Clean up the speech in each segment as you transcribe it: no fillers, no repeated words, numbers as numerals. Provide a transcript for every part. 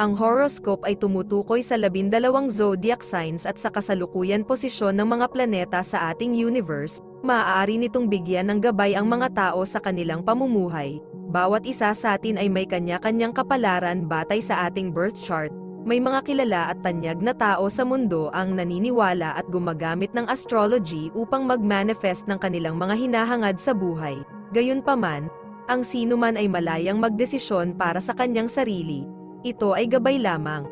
Ang horoscope ay tumutukoy sa 12 zodiac signs at sa kasalukuyan posisyon ng mga planeta sa ating universe. Maaari nitong bigyan ng gabay ang mga tao sa kanilang pamumuhay. Bawat isa sa atin ay may kanya-kanyang kapalaran batay sa ating birth chart. May mga kilala at tanyag na tao sa mundo ang naniniwala at gumagamit ng astrology upang mag-manifest ng kanilang mga hinahangad sa buhay. Gayunpaman, ang sinuman ay malayang magdesisyon para sa kanyang sarili. Ito ay gabay lamang.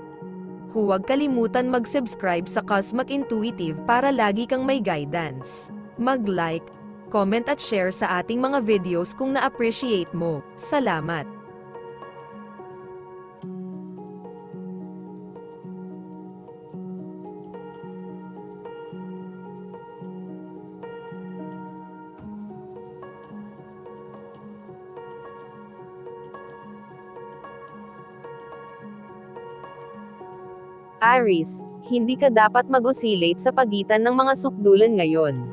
Huwag kalimutan mag-subscribe sa Cosmic Intuitive para lagi kang may guidance. Mag-like, comment at share sa ating mga videos kung na-appreciate mo. Salamat! Aries, hindi ka dapat mag-oscillate sa pagitan ng mga sukdulan ngayon.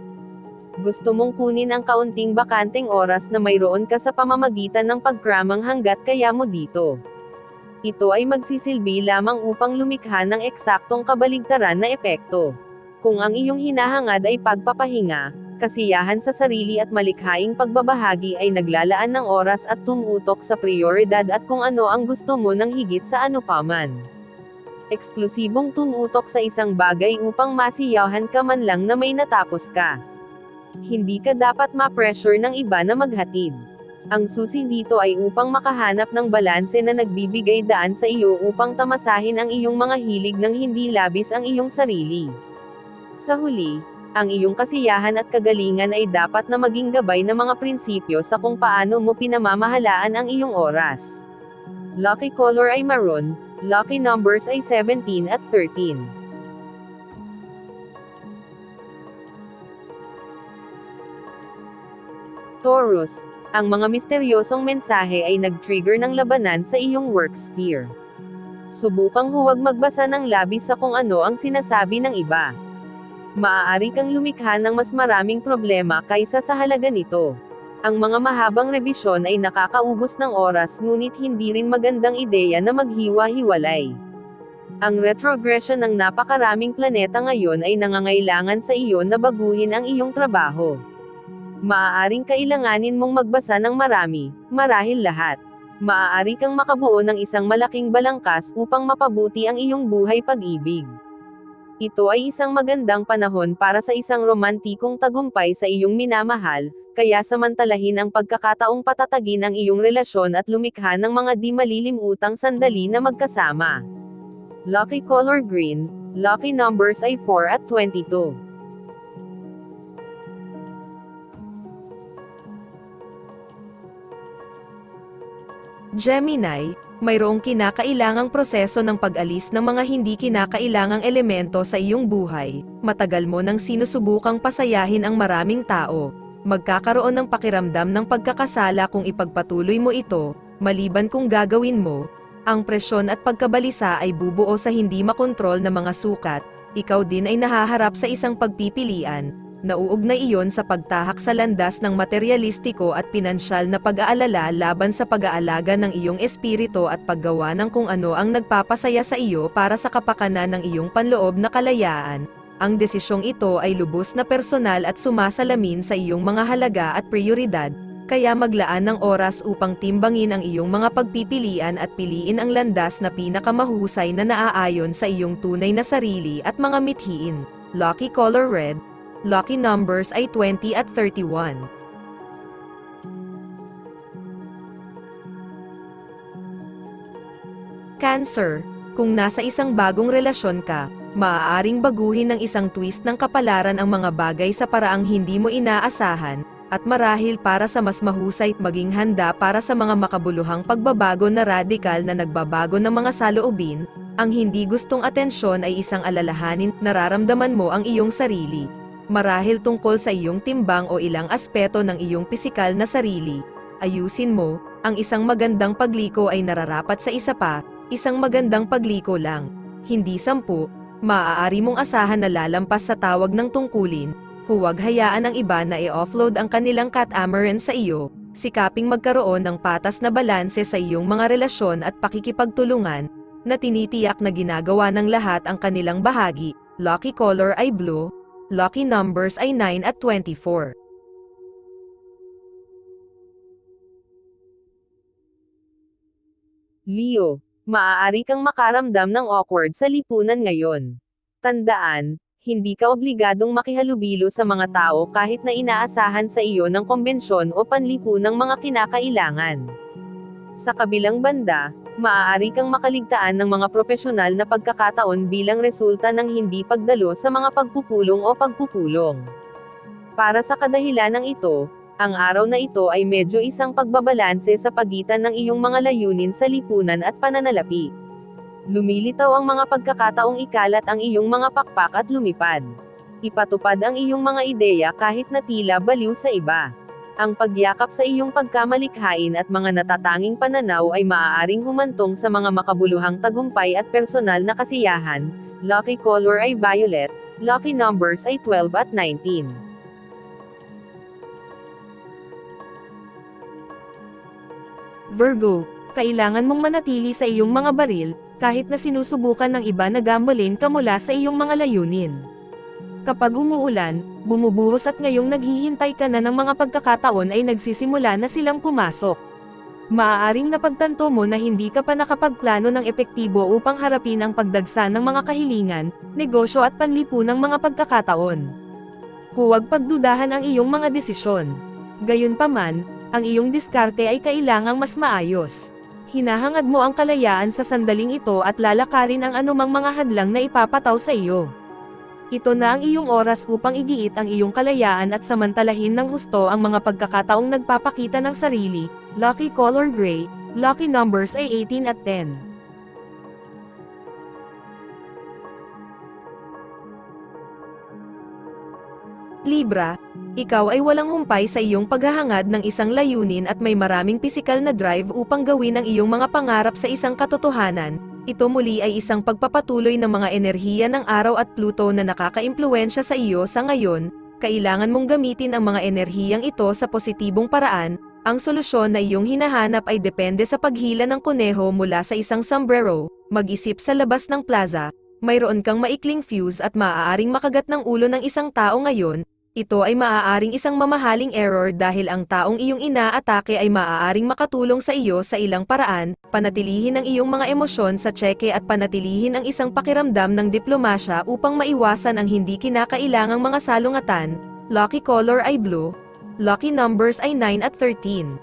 Gusto mong kunin ang kaunting bakanteng oras na mayroon ka sa pamamagitan ng pagkramang hanggat kaya mo dito. Ito ay magsisilbi lamang upang lumikha ng eksaktong kabaligtaran na epekto. Kung ang iyong hinahangad ay pagpapahinga, kasiyahan sa sarili at malikhaing pagbabahagi ay naglalaan ng oras at tumutok sa prioridad at kung ano ang gusto mo ng higit sa anupaman. Eksklusibong tumutok sa isang bagay upang masiyahan ka man lang na may natapos ka. Hindi ka dapat ma-pressure ng iba na maghatid. Ang susi dito ay upang makahanap ng balanse na nagbibigay daan sa iyo upang tamasahin ang iyong mga hilig ng hindi labis ang iyong sarili. Sa huli, ang iyong kasiyahan at kagalingan ay dapat na maging gabay ng mga prinsipyo sa kung paano mo pinamamahalaan ang iyong oras. Lucky color ay maroon. Lucky numbers ay 17 at 13. Taurus, ang mga misteryosong mensahe ay nag-trigger ng labanan sa iyong work sphere. Subukang huwag magbasa ng labis sa kung ano ang sinasabi ng iba. Maaari kang lumikha ng mas maraming problema kaysa sa halaga nito. Ang mga mahabang rebisyon ay nakakaubos ng oras ngunit hindi rin magandang ideya na maghiwa-hiwalay. Ang retrogression ng napakaraming planeta ngayon ay nangangailangan sa iyo na baguhin ang iyong trabaho. Maaaring kailanganin mong magbasa ng marami, marahil lahat. Maaari kang makabuo ng isang malaking balangkas upang mapabuti ang iyong buhay pag-ibig. Ito ay isang magandang panahon para sa isang romantikong tagumpay sa iyong minamahal, kaya samantalahin ang pagkakataong patatagin ang iyong relasyon at lumikha ng mga di malilimutang sandali na magkasama. Lucky color green, lucky numbers ay 4 at 22. Gemini, mayroong kinakailangang proseso ng pag-alis ng mga hindi kinakailangang elemento sa iyong buhay. Matagal mo nang sinusubukang pasayahin ang maraming tao. Magkakaroon ng pakiramdam ng pagkakasala kung ipagpatuloy mo ito, maliban kung gagawin mo. Ang presyon at pagkabalisa ay bubuo sa hindi makontrol na mga sukat. Ikaw din ay nahaharap sa isang pagpipilian. Nauugnay iyon sa pagtahak sa landas ng materyalistiko at pinansyal na pag-aalala laban sa pag-aalaga ng iyong espiritu at paggawa ng kung ano ang nagpapasaya sa iyo para sa kapakanan ng iyong panloob na kalayaan. Ang desisyong ito ay lubos na personal at sumasalamin sa iyong mga halaga at prioridad, kaya maglaan ng oras upang timbangin ang iyong mga pagpipilian at piliin ang landas na pinakamahusay na naaayon sa iyong tunay na sarili at mga mithiin. Lucky color red, lucky numbers ay 20 at 31. Cancer, kung nasa isang bagong relasyon ka, maaaring baguhin ng isang twist ng kapalaran ang mga bagay sa paraang hindi mo inaasahan, at marahil para sa mas mahusay maging handa para sa mga makabuluhang pagbabago na radikal na nagbabago ng mga saloobin. Ang hindi gustong atensyon ay isang alalahanin, nararamdaman mo ang iyong sarili. Marahil tungkol sa iyong timbang o ilang aspeto ng iyong pisikal na sarili. Ayusin mo, ang isang magandang pagliko ay nararapat sa isa pa, isang magandang pagliko lang. Hindi 10, maaari mong asahan na lalampas sa tawag ng tungkulin. Huwag hayaan ng iba na i-offload ang kanilang catamaran sa iyo. Sikaping magkaroon ng patas na balanse sa iyong mga relasyon at pakikipagtulungan. na tinitiyak na ginagawa ng lahat ang kanilang bahagi. Lucky color ay blue. Lucky numbers ay 9 at 24. Leo, maaari kang makaramdam ng awkward sa lipunan ngayon. Tandaan, hindi ka obligadong makihalubilo sa mga tao kahit na inaasahan sa iyo ng kombensyon o panlipunang mga kinakailangan. Sa kabilang banda, maaari kang makaligtaan ng mga propesyonal na pagkakataon bilang resulta ng hindi pagdalo sa mga pagpupulong o pagpupulong. Para sa kadahilanang ito, ang araw na ito ay medyo isang pagbabalanse sa pagitan ng iyong mga layunin sa lipunan at pananalapi. Lumilitaw ang mga pagkakataong ikalat ang iyong mga pakpak at lumipad. Ipatupad ang iyong mga ideya kahit na tila baliw sa iba. Ang pagyakap sa iyong pagkamalikhain at mga natatanging pananaw ay maaaring humantong sa mga makabuluhang tagumpay at personal na kasiyahan. Lucky color ay violet. Lucky numbers ay 12 at 19. Virgo, kailangan mong manatili sa iyong mga baril, kahit na sinusubukan ng iba na gambling ka mula sa iyong mga layunin. Kapag umuulan, bumubuhos at ngayong naghihintay ka na ng mga pagkakataon ay nagsisimula na silang pumasok. Maaaring napagtanto mo na hindi ka pa nakapagplano ng epektibo upang harapin ang pagdagsa ng mga kahilingan, negosyo at panlipunang mga pagkakataon. Huwag pagdudahan ang iyong mga desisyon. Gayunpaman, ang iyong diskarte ay kailangang mas maayos. Hinahangad mo ang kalayaan sa sandaling ito at lalakarin ang anumang mga hadlang na ipapataw sa iyo. Ito na ang iyong oras upang igiit ang iyong kalayaan at samantalahin ng husto ang mga pagkakataong nagpapakita ng sarili. Lucky color gray. Lucky numbers ay 18 at 10. Libra, ikaw ay walang humpay sa iyong paghahangad ng isang layunin at may maraming pisikal na drive upang gawin ang iyong mga pangarap sa isang katotohanan. Ito muli ay isang pagpapatuloy ng mga enerhiya ng araw at Pluto na nakakaimpluwensya sa iyo sa ngayon. Kailangan mong gamitin ang mga enerhiyang ito sa positibong paraan. Ang solusyon na iyong hinahanap ay depende sa paghila ng kuneho mula sa isang sombrero. Mag-isip sa labas ng plaza. Mayroon kang maikling fuse at maaaring makagat ng ulo ng isang tao ngayon. Ito ay maaaring isang mamahaling error dahil ang taong iyong inaatake ay maaaring makatulong sa iyo sa ilang paraan. Panatilihin ang iyong mga emosyon sa tseke at panatilihin ang isang pakiramdam ng diplomasya upang maiwasan ang hindi kinakailangang mga salungatan. Lucky color ay blue. Lucky numbers ay 9 at 13.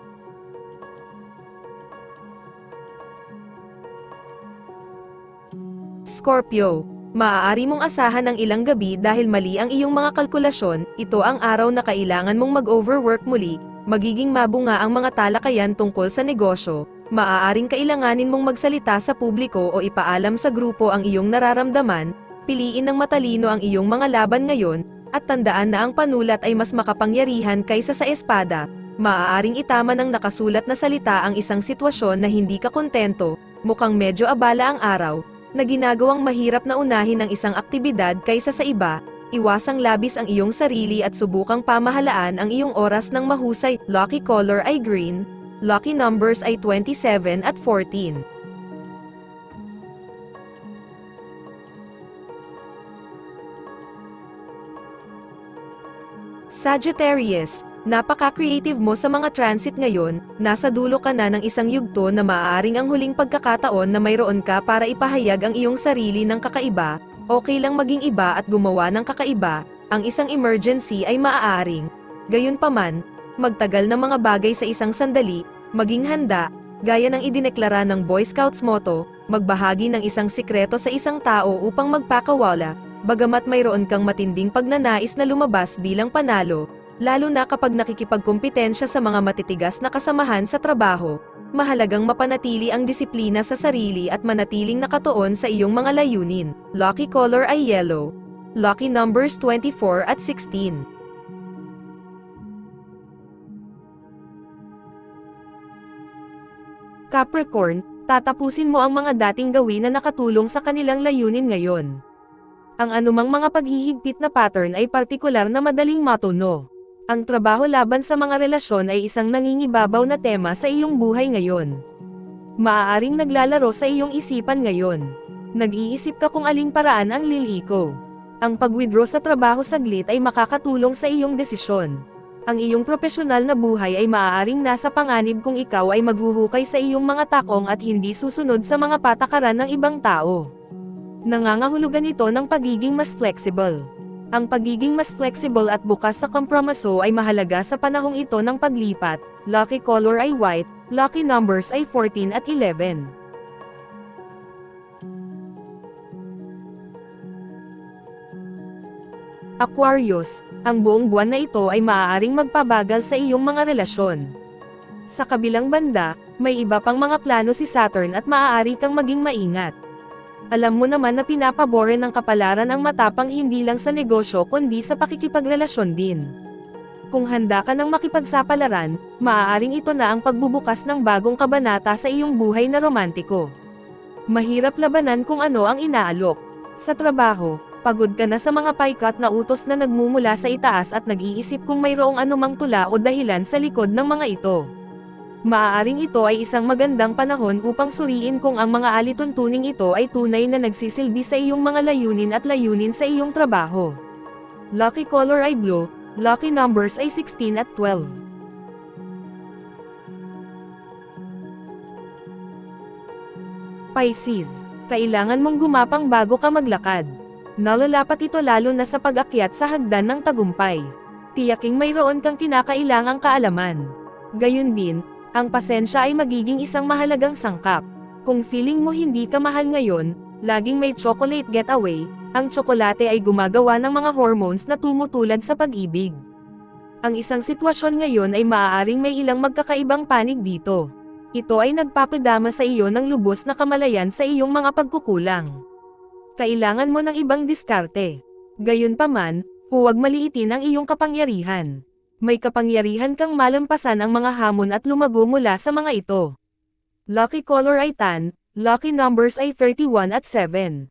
Scorpio, maaari mong asahan ng ilang gabi dahil mali ang iyong mga kalkulasyon. Ito ang araw na kailangan mong mag-overwork muli, magiging mabunga ang mga talakayan tungkol sa negosyo, maaaring kailanganin mong magsalita sa publiko o ipaalam sa grupo ang iyong nararamdaman, piliin ng matalino ang iyong mga laban ngayon, at tandaan na ang panulat ay mas makapangyarihan kaysa sa espada. Maaaring itama ng nakasulat na salita ang isang sitwasyon na hindi ka kontento, mukhang medyo abala ang araw, na ginagawang mahirap na unahin ang isang aktibidad kaysa sa iba, iwasang labis ang iyong sarili at subukang pamahalaan ang iyong oras ng mahusay. Lucky color ay green. Lucky numbers ay 27 at 14. Sagittarius, napaka-creative mo sa mga transit ngayon, nasa dulo ka na ng isang yugto na maaaring ang huling pagkakataon na mayroon ka para ipahayag ang iyong sarili ng kakaiba, okay lang maging iba at gumawa ng kakaiba, ang isang emergency ay maaaring. Gayunpaman, magtagal ng mga bagay sa isang sandali, maging handa, gaya ng idineklara ng Boy Scouts motto, magbahagi ng isang sikreto sa isang tao upang magpakawala, bagamat mayroon kang matinding pagnanais na lumabas bilang panalo, lalo na kapag nakikipagkumpetensya sa mga matitigas na kasamahan sa trabaho, mahalagang mapanatili ang disiplina sa sarili at manatiling nakatuon sa iyong mga layunin. Lucky color ay yellow. Lucky numbers 24 at 16. Capricorn, tatapusin mo ang mga dating gawin na nakatulong sa kanilang layunin ngayon. Ang anumang mga paghihigpit na pattern ay partikular na madaling matuno. Ang trabaho laban sa mga relasyon ay isang nangingibabaw na tema sa iyong buhay ngayon. Maaaring naglalaro sa iyong isipan ngayon. Nag-iisip ka kung aling paraan ang liliko. Ang pag-withdraw sa trabaho saglit ay makakatulong sa iyong desisyon. Ang iyong profesional na buhay ay maaaring nasa panganib kung ikaw ay maghuhukay sa iyong mga takong at hindi susunod sa mga patakaran ng ibang tao. Nangangahulugan ito ng pagiging mas flexible. Ang pagiging mas flexible at bukas sa kompromiso ay mahalaga sa panahong ito ng paglipat. Lucky color ay white, lucky numbers ay 14 at 11. Aquarius, ang buong buwan na ito ay maaaring magpabagal sa iyong mga relasyon. Sa kabilang banda, may iba pang mga plano si Saturn at maaari kang maging maingat. Alam mo naman na pinapabore ng kapalaran ang matapang hindi lang sa negosyo kundi sa pakikipagrelasyon din. Kung handa ka ng makipagsapalaran, maaaring ito na ang pagbubukas ng bagong kabanata sa iyong buhay na romantiko. Mahirap labanan kung ano ang inaalok. Sa trabaho, pagod ka na sa mga paykat na utos na nagmumula sa itaas at nag-iisip kung mayroong anumang tula o dahilan sa likod ng mga ito. Maaaring ito ay isang magandang panahon upang suriin kung ang mga alituntuning ito ay tunay na nagsisilbi sa iyong mga layunin at layunin sa iyong trabaho. Lucky color ay blue, lucky numbers ay 16 at 12. Pisces, kailangan mong gumapang bago ka maglakad. Nalalapat ito lalo na sa pag-akyat sa hagdan ng tagumpay. Tiyaking mayroon kang kinakailangang kaalaman. Gayun din, ang pasensya ay magiging isang mahalagang sangkap. Kung feeling mo hindi ka mahal ngayon, laging may chocolate getaway, ang tsokolate ay gumagawa ng mga hormones na tumutulad sa pag-ibig. Ang isang sitwasyon ngayon ay maaaring may ilang magkakaibang panig dito. Ito ay nagpapadama sa iyo ng lubos na kamalayan sa iyong mga pagkukulang. Kailangan mo ng ibang diskarte. Gayunpaman, huwag maliitin ang iyong kapangyarihan. May kapangyarihan kang malampasan ang mga hamon at lumago mula sa mga ito. Lucky color ay tan, lucky numbers ay 31 at 7.